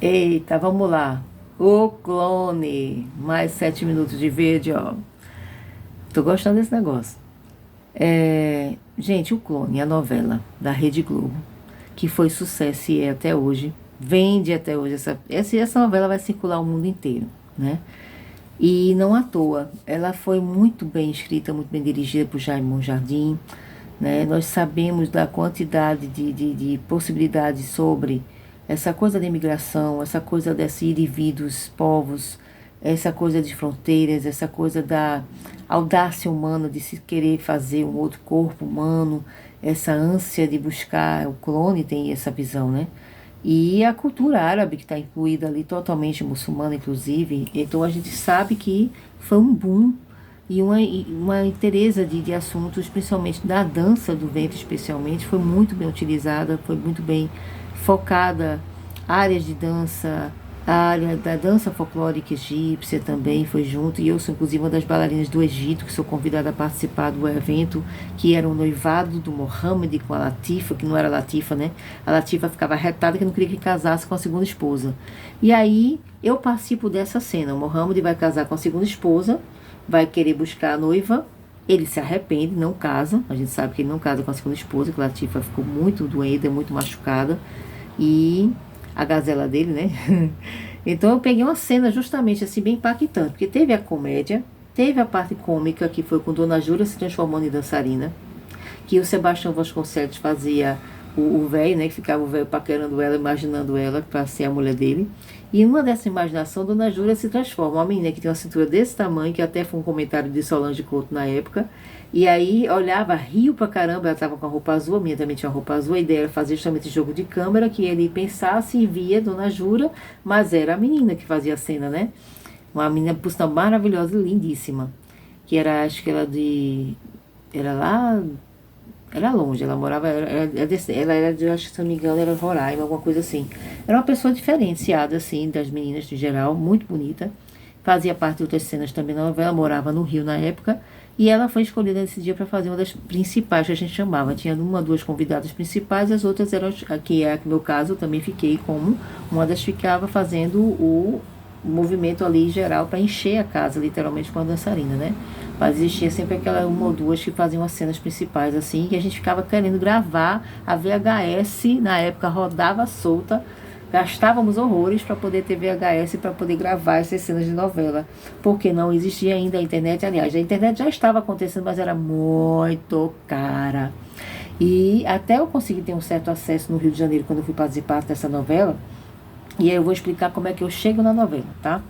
Eita, vamos lá. O clone. Mais 7 minutos de vídeo, ó. Tô gostando desse negócio. Gente, o clone, a novela da Rede Globo, que foi sucesso e é até hoje. Vende até hoje. Essa novela vai circular o mundo inteiro, né? E não à toa. Ela foi muito bem escrita, muito bem dirigida por Jaime Jardim, né? Nós sabemos da quantidade de possibilidades sobre essa coisa da imigração, essa coisa desse indivíduos, povos, essa coisa de fronteiras, essa coisa da audácia humana de se querer fazer um outro corpo humano, essa ânsia de buscar, o clone tem essa visão, né? E a cultura árabe que está incluída ali, totalmente muçulmana, inclusive. Então a gente sabe que foi um boom e uma interesse de assuntos, principalmente da dança do ventre, especialmente, foi muito bem utilizada, foi muito bem focada. Áreas de dança, a área da dança folclórica egípcia também foi junto, e eu sou inclusive uma das bailarinas do Egito, que sou convidada a participar do evento, que era um noivado do Mohammed com a Latifa, que não era Latifa, né? A Latifa ficava retada, que não queria que casasse com a segunda esposa. E aí eu participo dessa cena. O Mohammed vai casar com a segunda esposa, vai querer buscar a noiva, ele se arrepende, não casa. A gente sabe que ele não casa com a segunda esposa, que a Latifa ficou muito doente, muito machucada, e a gazela dele, né? Então eu peguei uma cena justamente assim bem impactante, porque teve a comédia, teve a parte cômica, que foi com Dona Júlia se transformando em dançarina, que o Sebastião Vasconcelos fazia o velho, né, que ficava o velho paquerando ela, imaginando ela para ser a mulher dele. E numa dessa imaginação, Dona Júlia se transforma, uma menina que tem uma cintura desse tamanho, que até foi um comentário de Solange Couto na época. E aí olhava, riu pra caramba, ela estava com a roupa azul, a minha também tinha uma roupa azul. A ideia era fazer justamente jogo de câmera, que ele pensasse e via Dona Júlia, mas era a menina que fazia a cena, né? Uma menina, por sinal, maravilhosa, lindíssima. Que era, acho que ela de... Era lá... Era longe, ela morava, ela era de, acho que se não me engano, era Roraima, alguma coisa assim. Era uma pessoa diferenciada, assim, das meninas de geral, muito bonita. Fazia parte de outras cenas também na novela, morava no Rio na época. E ela foi escolhida nesse dia para fazer uma das principais que a gente chamava. Tinha uma, duas convidadas principais, as outras eram, que é no meu caso, eu também fiquei como uma das ficava fazendo o movimento ali geral para encher a casa, literalmente, com a dançarina, né? Mas existia sempre aquela uma ou duas que faziam as cenas principais, assim, que a gente ficava querendo gravar. A VHS, na época, rodava solta. Gastávamos horrores para poder ter VHS, para poder gravar essas cenas de novela. Porque não existia ainda a internet. Aliás, a internet já estava acontecendo, mas era muito cara. E até eu conseguir ter um certo acesso no Rio de Janeiro, quando eu fui participar dessa novela. E aí eu vou explicar como é que eu chego na novela, tá?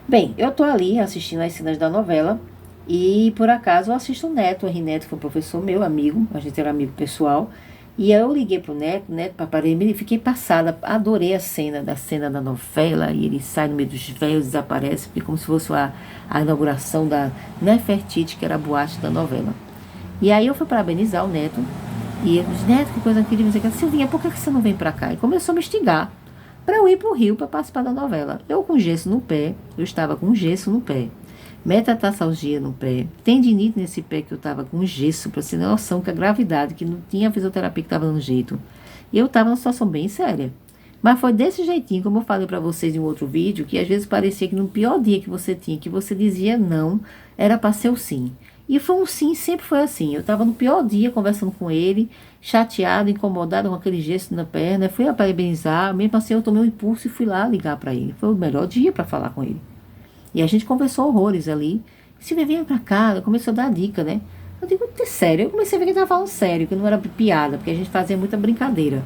Bem, eu tô ali assistindo as cenas da novela. E por acaso eu assisto o Neto, o Henri Neto, que foi um professor meu, amigo, a gente era amigo pessoal. E aí eu liguei pro Neto papai, e fiquei passada, adorei a cena da novela, e ele sai no meio dos véus, desaparece, como se fosse a inauguração da Nefertiti, que era a boate da novela. E aí eu fui parabenizar o Neto, e ele disse, Neto, que coisa incrível, Silvinha, por que você não vem pra cá? E começou a me instigar para eu ir pro Rio para participar da novela. Eu com gesso no pé, eu estava com gesso no pé, metatarsalgia no pé, tendinite nesse pé que eu estava com gesso, para você ter noção que a gravidade, que não tinha fisioterapia que estava dando jeito. E eu estava numa situação bem séria. Mas foi desse jeitinho, como eu falei para vocês em um outro vídeo, que às vezes parecia que no pior dia que você tinha, que você dizia não, era para ser o sim. E foi um sim, sempre foi assim. Eu estava no pior dia conversando com ele, chateado, incomodado com aquele gesto na perna. Fui a parabenizar, mesmo assim eu tomei um impulso e fui lá ligar para ele. Foi o melhor dia para falar com ele. E a gente conversou horrores ali. Silvia, vinha pra cá, começou a dar dica, né? Eu digo, é sério? Eu comecei a ver que ele tava falando sério, que não era piada, porque a gente fazia muita brincadeira.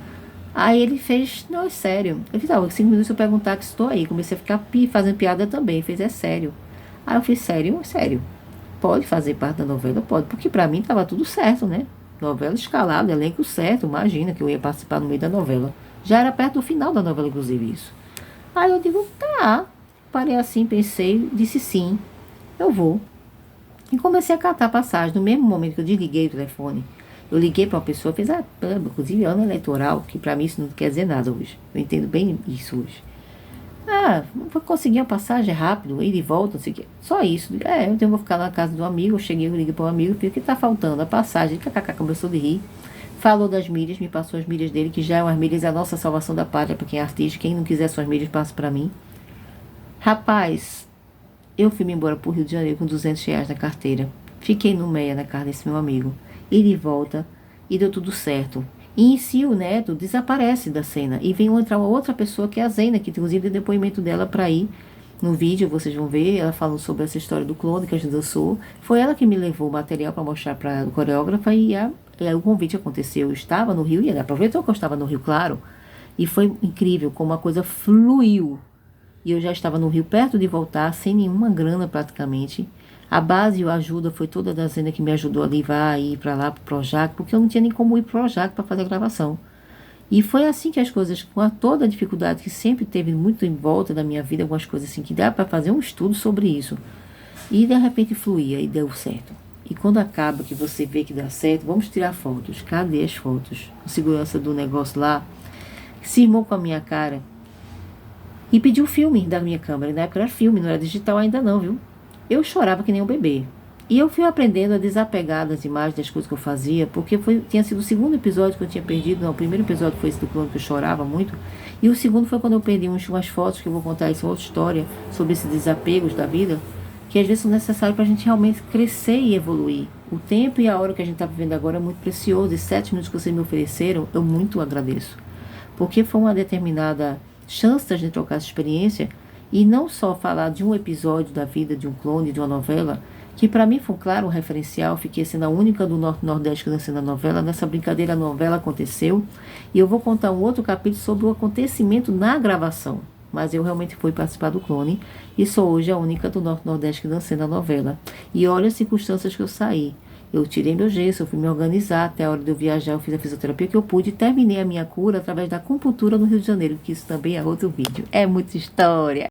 Aí ele fez, não, é sério. Eu fiz, 5 minutos eu perguntar que estou aí. Comecei a ficar fazendo piada também. Ele fez, é sério. Aí eu fiz, sério, é sério. Pode fazer parte da novela? Pode. Porque pra mim tava tudo certo, né? Novela escalada, elenco certo. Imagina que eu ia participar no meio da novela. Já era perto do final da novela, inclusive, isso. Aí eu digo, tá. Parei assim, pensei, disse sim, eu vou. E comecei a catar passagem. No mesmo momento que eu desliguei o telefone, eu liguei para uma pessoa, fez inclusive ano eleitoral, que para mim isso não quer dizer nada hoje. Eu entendo bem isso hoje. Vou conseguir uma passagem rápido, ir e volta, não sei o quê. Só isso. Então eu vou ficar na casa de um amigo. Eu cheguei, eu liguei para um amigo, falei, o que tá faltando? A passagem. Ele começou de rir. Falou das milhas, me passou as milhas dele, que já é umas milhas, é a nossa salvação da pátria para quem é artista. Quem não quiser suas milhas, passa para mim. Rapaz, eu fui-me embora pro Rio de Janeiro com R$ 200 na carteira. Fiquei no meia na casa desse meu amigo. E de volta, e deu tudo certo. E em si o Neto desaparece da cena. E vem entrar uma outra pessoa que é a Zena, que inclusive tem depoimento dela para ir no vídeo, vocês vão ver, ela falando sobre essa história do clone que a gente dançou. Foi ela que me levou o material para mostrar para a coreógrafa e o convite aconteceu. Eu estava no Rio e ela aproveitou que eu estava no Rio, claro. E foi incrível como a coisa fluiu. E eu já estava no Rio perto de voltar, sem nenhuma grana praticamente. A base e a ajuda foi toda da Zena que me ajudou a levar, a ir para lá, para o Projac, porque eu não tinha nem como ir para o Projac para fazer a gravação. E foi assim que as coisas, com toda a dificuldade que sempre teve muito em volta da minha vida, algumas coisas assim, que dá para fazer um estudo sobre isso. E de repente fluía e deu certo. E quando acaba, que você vê que dá certo, vamos tirar fotos. Cadê as fotos? O segurança do negócio lá cismou com a minha cara e pediu filme da minha câmera. Na época era filme, não era digital ainda não, viu? Eu chorava que nem um bebê. E eu fui aprendendo a desapegar das imagens, das coisas que eu fazia, porque tinha sido o segundo episódio que eu tinha perdido. Não, o primeiro episódio foi esse do clone que eu chorava muito. E o segundo foi quando eu perdi umas fotos, que eu vou contar isso, outra história, sobre esses desapegos da vida, que às vezes são necessários para a gente realmente crescer e evoluir. O tempo e a hora que a gente está vivendo agora é muito precioso. E 7 minutos que vocês me ofereceram, eu muito agradeço. Porque foi uma determinada chance da gente trocar essa experiência e não só falar de um episódio da vida de um clone, de uma novela, que para mim foi, claro, um referencial. Fiquei sendo a única do Norte-Nordeste que dancei na novela. Nessa brincadeira a novela aconteceu. E eu vou contar um outro capítulo sobre o acontecimento na gravação. Mas eu realmente fui participar do clone e sou hoje a única do Norte-Nordeste que dancei na novela. E olha as circunstâncias que eu saí. Eu tirei meu gesso, eu fui me organizar, até a hora de eu viajar eu fiz a fisioterapia que eu pude e terminei a minha cura através da acupuntura no Rio de Janeiro, que isso também é outro vídeo. É muita história.